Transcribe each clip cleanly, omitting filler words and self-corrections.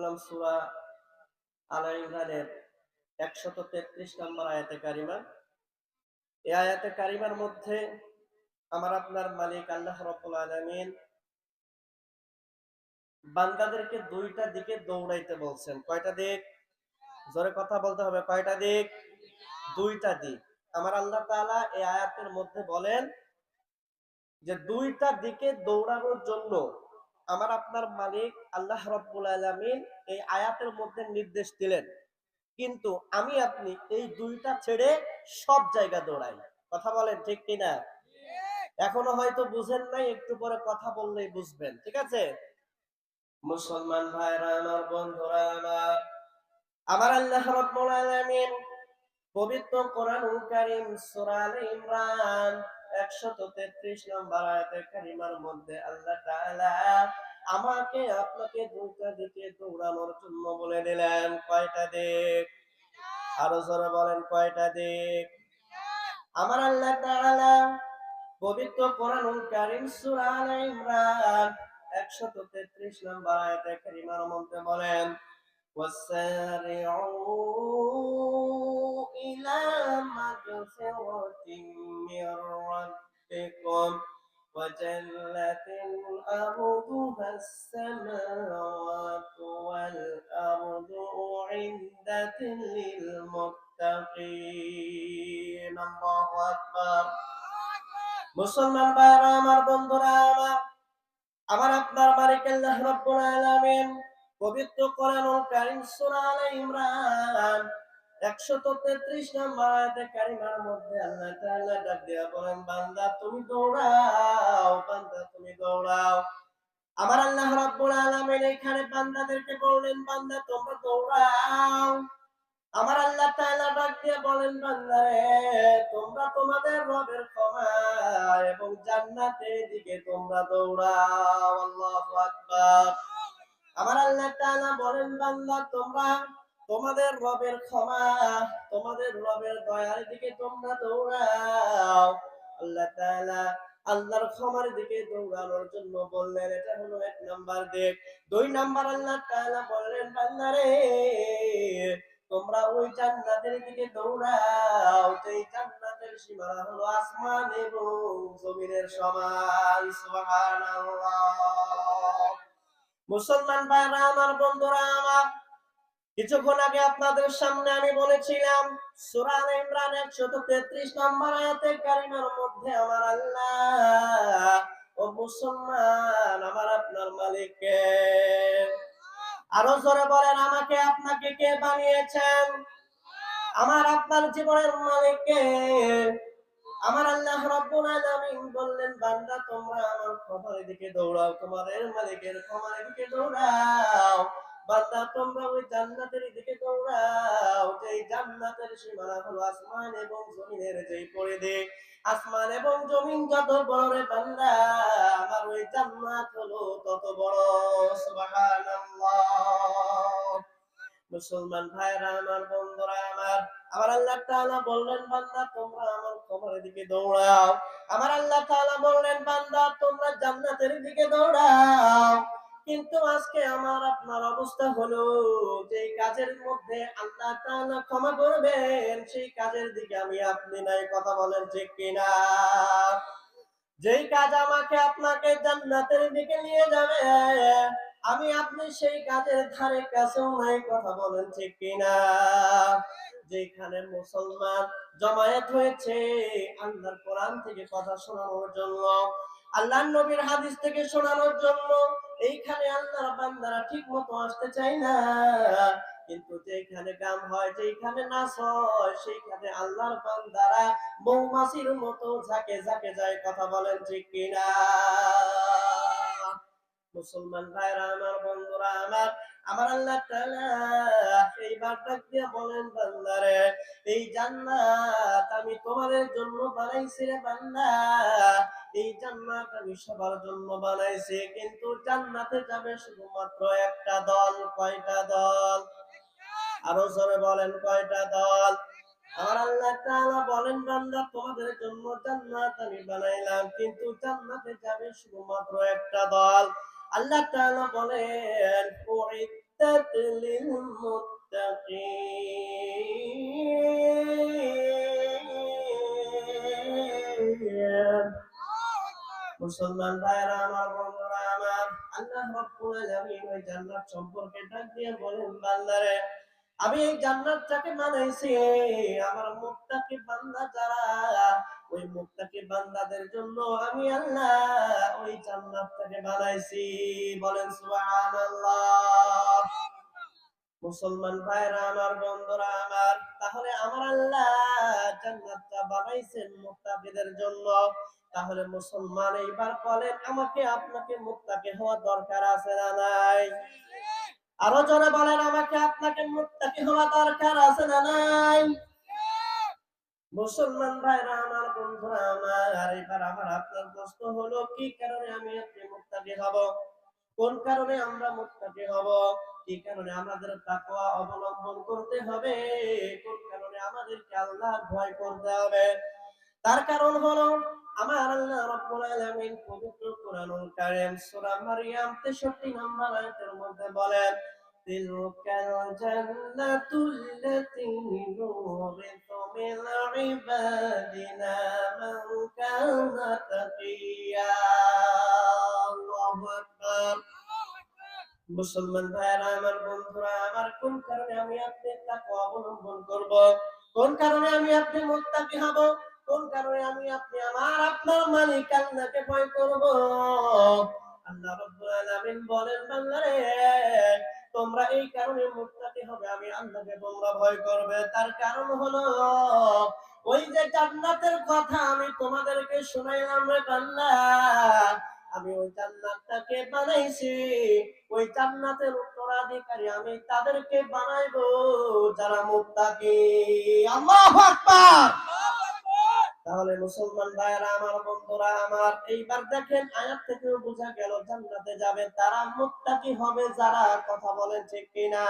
করলাম সূরা আলে ইমরানের 133 নম্বর আয়াতে কারিমা। এই আয়াতে কারিমার মধ্যে আমার আপনার মালিক আল্লাহ রাব্বুল আলামিন বান্দাদেরকে দুইটা দিকে দৌড়াইতে বলছেন। কয়টা দিক? জোরে কথা বলতে হবে। কয়টা দিক? দুইটা দিক। আমার আল্লাহ তাআলা এই আয়াতের মধ্যে বলেন যে দুইটা দিকে দৌড়ানোর জন্য আমার আপনার মালিক আল্লাহ রাব্বুল আলামিন এই আয়াতের মধ্যে নির্দেশ দিলেন। কিন্তু আমি আপনি এই দুইটা ছেড়ে সব জায়গা দৌড়াই। কথা বলেন ঠিক কিনা? এখনো হয়তো বুঝেন নাই, একটু পরে কথা বললেই বুঝবেন। ঠিক আছে? মুসলমান ভাইরা আমার, বন্ধুরা আমার আল্লাহ রাব্বুল আলামিন পবিত্র কোরআনুল কারীম সূরা আলে ইমরান 133 নম্বর আয়াতে কারিমার মধ্যে আল্লাহ তাআলা আমাকে আপনাকে দুইটা দিকে দৌড়ানোর জন্য বলে দিলেন। কয়টা দিক? আরো জোরে বলেন, কয়টা দিক? আমার আল্লাহ তাআলা পবিত্র কোরআনুল কারীম সূরা আলে ইমরান 133 নম্বর আয়াতে কারিমার মধ্যে বলেন وسارعوا إلى مغفرة من ربكم وجنة أرضها السماوات والأرض أعدت للمتقين الله أكبر মুসলমান ভাইরা আমার, বন্ধুরা আমার আপনার মালিক আল্লাহ রাব্বুল আলামিন পবিত্র কোরআনুল কারীম সূরা আলে ইমরান 133 নম্বর আয়াতে কারিমার মধ্যে আল্লাহ তাআলা ডাক দিয়া বলেন, বান্দা তুমি দৌড়াও, বান্দা তুমি দৌড়াও। আমার আল্লাহ রাব্বুল আলামিন এখানে বান্দাদেরকে বললেন, বান্দা তোমরা দৌড়াও। আমার আল্লাহ তাআলা ডাক দিয়ে বলেন, বান্দারে তোমরা তোমাদের রবের ক্ষমা এবং জান্নাতের দিকে তোমরা দৌড়াও। আল্লাহু আকবার। আমার আল্লাহ তাআলা বলেন, বান্দা তোমরা তোমাদের রবের ক্ষমা, তোমাদের রবের দয়ার দিকে তোমরা দৌড়াও। আল্লাহ তাআলা আল্লাহর ক্ষমার দিকে দৌড়ানোর জন্য বললেন, এটা হলো এক নাম্বার দিক। দুই নাম্বার আল্লাহ তাআলা বললেন, বান্দারে তোমরা ওই জান্নাতের দিকে দৌড়াও, যেই জান্নাতের সীমানা হলো আসমান এবং জমিনের সমান। সুবহানাল্লাহ। মুসলমান ভাইরা আমার, বন্ধুরা আমার, কিছুক্ষণ আগে আপনাদের সামনে আমি বলেছিলাম সূরা আলে ইমরান 133 নম্বর আয়াতে কারিমার মধ্যে আমার আল্লাহ ও মুসলমান আমার আপনার মালিক কে? আরো জোরে বলেন, আমাকে আপনাকে কে বানিয়েছেন? আমার আপনার জীবনের মালিক কে? আমার আল্লাহ রাব্বুল আলামিন বললেন, বান্দা তোমরা আমার ক্ষমার দিকে দৌড়াও, তোমাদের মালিকের ক্ষমার দিকে দৌড়াও। বান্দা তোমরা ওই জান্নাতের দিকে দৌড়াও, যেই জান্নাতের সীমানা হলো আসমান এবং জমিনের যেই পরিধি। আসমান এবং জমিন যত বড় রে বান্দা, আমার ওই জান্নাত হলো তত বড়। সুবহানাল্লাহ। মুসলমান ভাইরা আমার, বন্ধুরা আমার, আমার আল্লাহ তাআলা বললেন, বান্দা তোমরা আমার ক্ষমার দিকে দৌড়াও। আমার আল্লাহ তাআলা বললেন, বান্দা তোমরা জান্নাতের দিকে দৌড়াও। কিন্তু আজকে আমার আপনার অবস্থা হলো, যে কাজের মধ্যে আল্লাহ তাআলা ক্ষমা করবেন সেই কাজের দিকে আমি আপনি নাই। কথা বলেন ঠিক কিনা? যেই কাজ আমাকে আপনাকে জান্নাতের দিকে নিয়ে যাবে, আমি আপনি সেই কাজের ধারে কাছেও নাই। কথা বলেন ঠিক কিনা? যেখানে মুসলমান জমায়েত হয়েছে আল্লাহর কোরআন থেকে কথা শোনানোর জন্য, আল্লাহর নবীর হাদিস থেকে শোনানোর জন্য, এইখানে আল্লাহর বান্দারা ঠিক মতো আসতে চায় না। কিন্তু যেখানে গান হয়, যেখানে নাচ হয়, সেইখানে আল্লাহর বান্দারা মৌমাছির মতো ঝাঁকে ঝাঁকে যায়। কথা বলেন ঠিক কিনা? মুসলমান ভাইরা আমার, বন্ধুরা আমার, আমার আল্লাহ তাআলা এইবার ডাক দিয়ে বলেন, বান্দারে এই জান্নাত আমি তোমাদের জন্য বানাইছি রে বান্দা। এই জান্নাত আমি সবার জন্য বানাইছি, কিন্তু জান্নাতে যাবে শুধুমাত্র একটা দল। কয়টা দল? আরো জোরে বলেন, কয়টা দল? আমার আল্লাহ তাআলা বলেন, বান্দা তোমাদের জন্য জান্নাত আমি বানাইলাম, কিন্তু জান্নাতে যাবে শুধুমাত্র একটা দল। আল্লাহ তাআলা বলেন, أعدت للمتقين মুসলমান ভাইরা আমার, বন্ধুরা আমার, আল্লাহ রাব্বুল আলামিন ওই জান্নাত সম্পর্কে ডাক দিয়ে বলেন, বান্দারে আমি এই জান্নাতটাকে বানাইছি আমার মুত্তাকি বান্দা যারা, ওই মুত্তাকি বান্দাদের জন্য আমি আল্লাহ ওই জান্নাতটাকে বানাইছি। বলেন সুবহানাল্লাহ। মুসলমান ভাইরা আমার, বন্ধুরা আমার, তাহলে আমার আল্লাহ জান্নাতটা বানাইছেন মুত্তাকিদের জন্য। তাহলে মুসলমান এইবার বলেন, আমাকে আপনাকে মুত্তাকি হওয়া দরকার আছে না নাই? আরো জোরে বলেন, আমাকে আপনাকে মুত্তাকি হওয়া দরকার আছে না নাই? মুসলমান ভাইরা আমার, বন্ধুরা আমার, এবার আমার আপনার প্রশ্ন হলো, কি কারণে আমি আপনি মুত্তাকি হব? কোন কারণে আমরা মুত্তাকি হব? কি কারণে আমাদের তাকওয়া অবলম্বন করতে হবে? কোন কারণে আমাদেরকে আল্লাহর ভয় করতে হবে? তার কারণ হলো, আমার আল্লাহ রাব্বুল আলামিন পবিত্র কোরআনুল কারীম সূরা মারইয়াম 63 নম্বর আয়াতের মধ্যে বলেন, তিলকাল জান্নাতুল্লাতী নুরিসু মিন ইবাদিনা মান কানা তাকিয়া। আল্লাহু আকবার। মুসলমান ভাইরা আমার, বন্ধুরা আমার, কোন কারণে আমি আপনি তাকওয়া অবলম্বন করব? কোন কারণে আমি আপনি মুত্তাকি হব? কোন কারণে আমি আপনি আমার আপনার মালিক আল্লাহকে ভয় করব? আল্লাহ রাব্বুল আলামিন বলেন, বান্দারে তোমরা এই কারণে মুত্তাকি হবে, আমি আল্লাহকে তোমরা ভয় করবে। তার কারণ হলো, ওই যে জান্নাতের কথা আমি তোমাদেরকে শুনাইলাম রে বান্দা, আমি ওই জান্নাতটাকে বানাইছি, ওই জান্নাতের উত্তরাধিকারী আমি তাদেরকে বানাইবো যারা মুত্তাকি। আল্লাহু আকবার। তাহলে মুসলমান ভাইরা আমার, বন্ধুরা আমার, এইবার দেখেন আয়াত থেকেও বোঝা গেল জান্নাতে যাবে তারা মুত্তাকি হবে যারা। কথা বলেন ঠিক কিনা?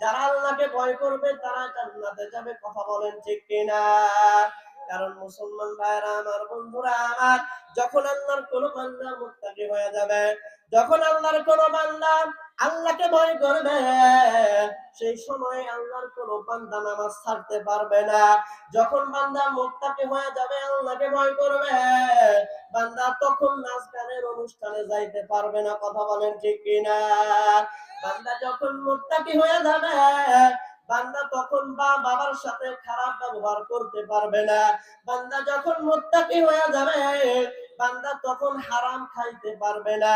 যারা আল্লাহকে ভয় করবে তারা জান্নাতে যাবে। কথা বলেন ঠিক কিনা? কারণ মুসলমান ভাইরা আমার, বন্ধুরা আমার, যখন আল্লাহর কোন বান্দা মুত্তাকি হয়ে যাবে, যখন আল্লাহর কোন বান্দা আল্লাহকে ভয় করবে, সেই সময় আল্লাহর কোন বান্দা নামাজ ছাড়তে পারবে না। যখন বান্দা মুত্তাকি হয়ে যাবে, আল্লাহকে ভয় করবে, বান্দা তখন নাচ গানের অনুষ্ঠানে যাইতে পারবে না। কথা বলেন ঠিক কিনা? বান্দা যখন মুত্তাকি হয়ে যাবে, বান্দা তখন বাবার সাথে খারাপ ব্যবহার করতে পারবে না। বান্দা যখন মুত্তাকি হয়ে যাবে, বান্দা তখন হারাম খাইতে পারবে না।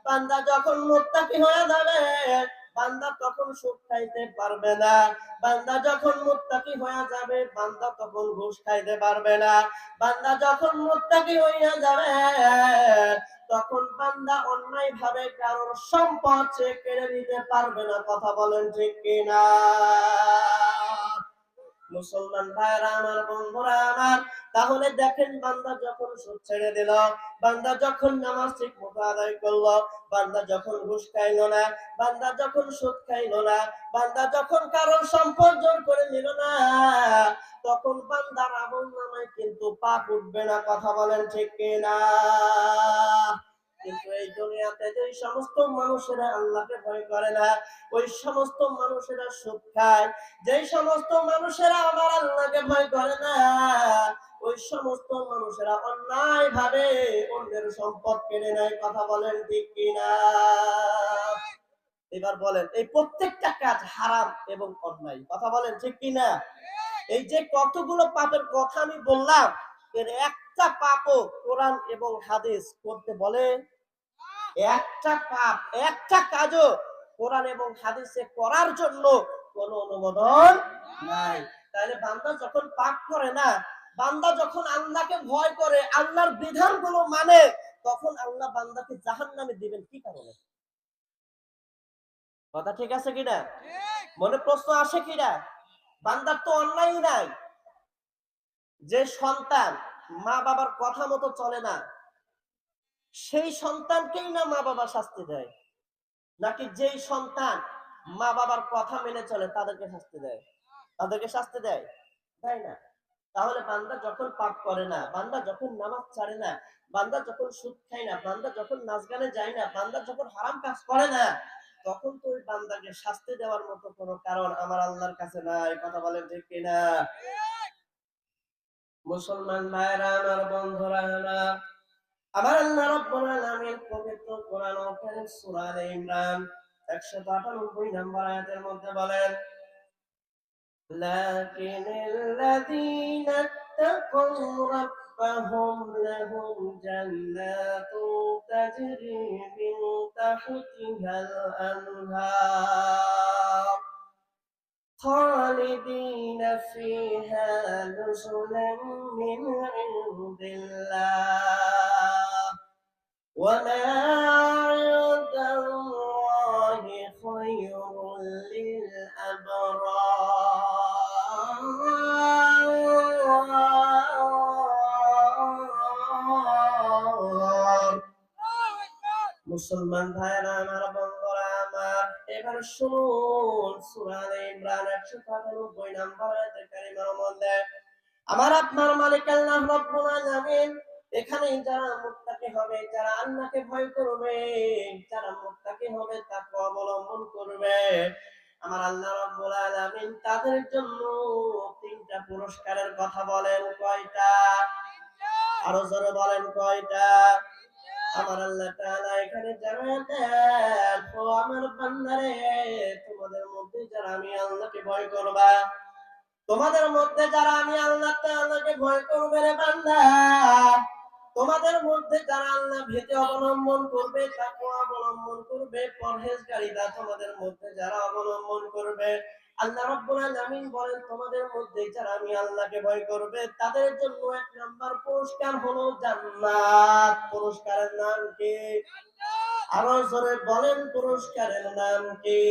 বান্দা যখন মুত্তাকি হয়ে যাবে, বান্দা তখন সুদ খাইতে পারবে না। বান্দা যখন মুত্তাকি হয়ে যাবে, বান্দা তখন ঘুষ খাইতে পারবে না। বান্দা যখন মুত্তাকি হইয়া যাবে, তখন বান্দা অন্যায় ভাবে কারোর সম্পদ সে কেড়ে নিতে পারবে না। কথা বলেন ঠিক কিনা? মুসলমান ভাইরা আমার, বন্ধুরা আমার, তাহলে দেখেন বান্দা যখন সুদ ছেড়ে দিল, বান্দা যখন নামাজ ঠিক মতো আদায় করলো, বান্দা যখন ঘুষ খাইলো না, বান্দা যখন সুদ খাইলো না, বান্দা যখন কারোর সম্পদ জোর করে নিল না, তখন বান্দার আমলনামায় কিন্তু পাপ উঠবে না। কথা বলেন ঠিক কিনা? কিন্তু এই দুনিয়াতে যে সমস্ত মানুষেরা আল্লাহকে ভয় করে না, ওই সমস্ত মানুষেরা সুদ খায়, যে সমস্ত মানুষেরা আমার আল্লাহকে ভয় করে না, ওই সমস্ত মানুষেরা অন্যায় ভাবে অন্যের সম্পদ কেড়ে নেয়। কথা বলেন ঠিক কিনা? এবার বলেন, এই প্রত্যেকটা কাজ হারাম এবং অন্যায়। কথা বলেন ঠিক কিনা? এই যে কতগুলো পাপের কথা আমি বললাম, এর একটা পাপও কোরআন এবং হাদিস করতে বলে? একটা পাপ, একটা কাজও কোরআন এবং হাদিসে করার জন্য কোনো অনুমোদন নাই। তাহলে বান্দা যখন পাপ করে না, বান্দা যখন আল্লাহকে ভয় করে, আল্লাহর বিধানগুলো মানে, তখন আল্লাহ বান্দাকে জাহান্নামে দিবেন কি কারণে? কথা ঠিক আছে কিনা? মনে প্রশ্ন আসে কিনা? বান্দার তো অন্যায় নাই। যে সন্তান মা বাবার কথা মতো চলে না, সেই সন্তানকেই না মা বাবা শাস্তি দেয়, নাকি যেই সন্তান মা বাবার কথা মেনে চলে তাদেরকে শাস্তি দেয়? তাদেরকে শাস্তি দেয়? দেয় না। তাহলে বান্দা যখন পাপ করে না, বান্দা যখন নামাজ ছাড়ে না, বান্দা যখন সুদ খায় না, বান্দা যখন নাচ গানে যায় না, বান্দা যখন হারাম কাজ করে না, তখন তো ওই বান্দাকে শাস্তি দেওয়ার মতো কোনো কারণ আমার আল্লাহর কাছে নাই। কথা বলেন ঠিক কিনা? মুসলমান ভাইরা আমার, বন্ধুরা আমার, আমার আল্লাহ রাব্বুল আলামিন পবিত্র কোরআন ও কারীম সূরা আলে ইমরান 198 নম্বর আয়াতের মধ্যে বলেন, লাকিনাল্লাযীনা ইত্তাকাউ রাব্বাহুম লাহুম জান্নাতুন তাজরি মিন তাহতিহাল আনহার خالدين فيها نزلا من عند الله وما عند الله خير للأبرار মুসলমান ভাইরা আমার, বন্ধুরা আমার, এবার শুনুন সূরা আলে ইমরান 197 নম্বর আয়াতে কারিমার মধ্যে আমার আপনার মালিক আল্লাহ রাব্বুল আলামিন এখানে যারা মুত্তাকি হবে, যারা আল্লাহকে ভয় করবে, যারা মুত্তাকি হবে, তাকওয়া অবলম্বন করবে, আমার আল্লাহ রাব্বুল আলামিন তাদের জন্য তিনটা পুরস্কারের কথা বলেন। কয়টা? আরো জোরে বলেন কয়টা? আমার আল্লাহ তাআলা এখানে জানায় দেন, ও আমার বান্দারে, তোমাদের মধ্যে যারা আমি আল্লাহকে ভয় করবা, তোমাদের মধ্যে যারা আমি আল্লাহ তাআলাকে ভয় করবে রে বান্দা, তোমাদের মধ্যে যারা আল্লাহ ভীতি অবলম্বন করবে, তাকওয়া অবলম্বন করবে, পরহেজগারিতা তোমাদের মধ্যে যারা অবলম্বন করবে, আল্লাহ রাব্বুল আলামিন বলেন তোমাদের মধ্যে যারা আমি আল্লাহকে ভয় করবে তাদের জন্য এক নাম্বার পুরস্কার হলো জান্নাত। পুরস্কারের নাম কি? আরো জোরে বলেন, পুরস্কারের নাম কি?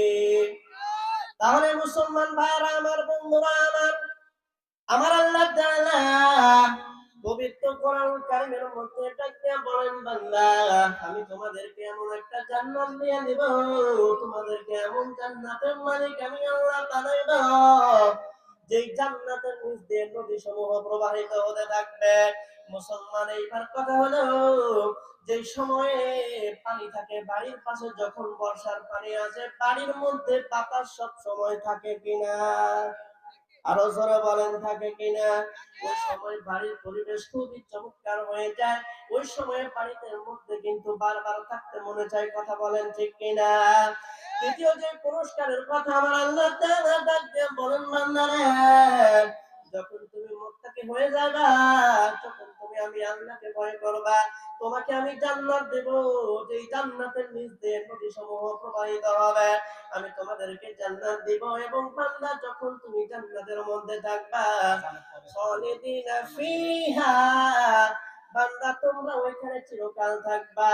তাহলে মুসলমান ভাইরা আমার, বন্ধুরা আমার, আমার আল্লাহ তাআলা পবিত্র কোরআন কারীমের মধ্যে ডাকতে বলেন, বান্দা আমি তোমাদেরকে এমন একটা জান্নাত দিয়ে দেব, তোমাদেরকে এমন জান্নাতের মালিক আমি আল্লাহ বানাইব, যেই জান্নাতের নিচ দিয়ে নদী সমূহ প্রবাহিত হতে থাকবে। মুসলমান, এইবার কথা হলো, যেই সময়ে পানি থাকে বাড়ির পাশে, যখন বর্ষার পানি আসে, বাড়ির মধ্যে বাতাস সব সময় থাকে কিনা? আরো জোরে বলেন থাকে কিনা? ওই সময় বাড়ির পরিবেশ খুবই চমৎকার হয়ে যায়। ওই সময় বাড়িতে মধ্যে কিন্তু বারবার থাকতে মনে চায়। কথা বলেন ঠিক কিনা? তৃতীয় যে পুরস্কারের কথা আমার আল্লাহ তাআলা ডাক দিয়ে বলেন, বান্দারে, যখন তুমি মুত্তাকি হয়ে যাবা, যখন তুমি আমি আল্লাহকে ভয় করবা, তোমাকে আমি জান্নাত দেব, যেই জান্নাতের নিচ দিয়ে নদীসমূহ প্রবাহিত হবে। আমি তোমাদেরকে জান্নাত দিব, এবং বান্দা যখন তুমি জান্নাতের মধ্যে থাকবা, খালিদিনা ফিহা, বান্দা তোমরা ওইখানে চিরকাল থাকবা।